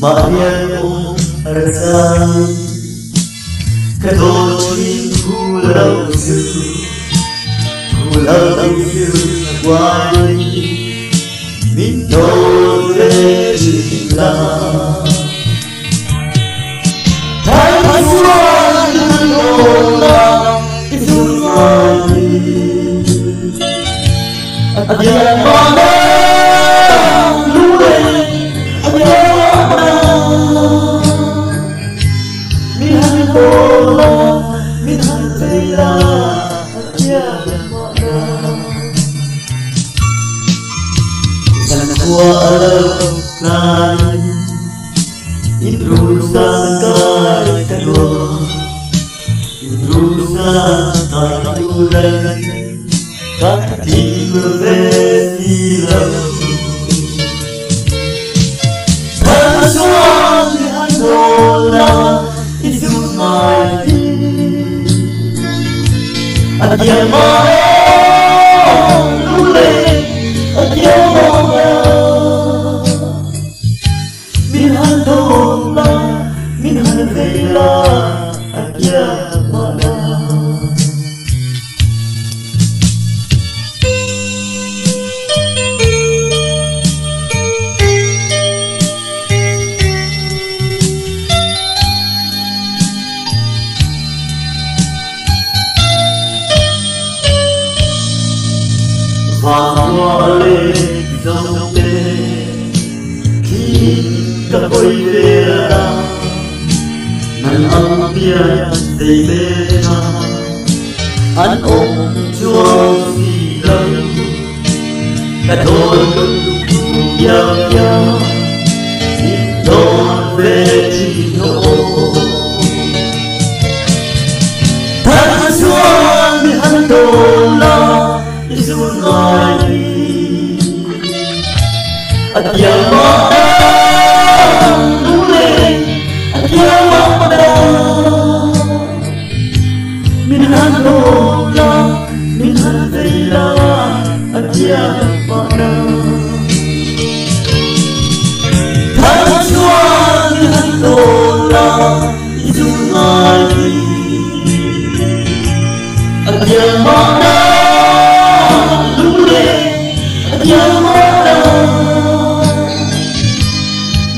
Mariano Arzai Kadochin Kulau Wai Minto Vejila Thai Suan Lola Isunai Adian Mana Lue Adian Adian Mana Lule Adian Mana Minhan Dola Minhan Vela Adian Mana Vale dòng tê khi cả bôi về nắng ấm bia đầy bê anh ôm chúa vì lâu cả thôn giao nhau nhìn đón về chỉ nô tháng xuân vì hắn đồn lo Isunai Adian Mana Lule Adian Mana Minhan Lola Minhan Vela Adian Mana Thai Suan Minhan Lola Isunai Adian Mana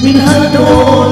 Minhan Dola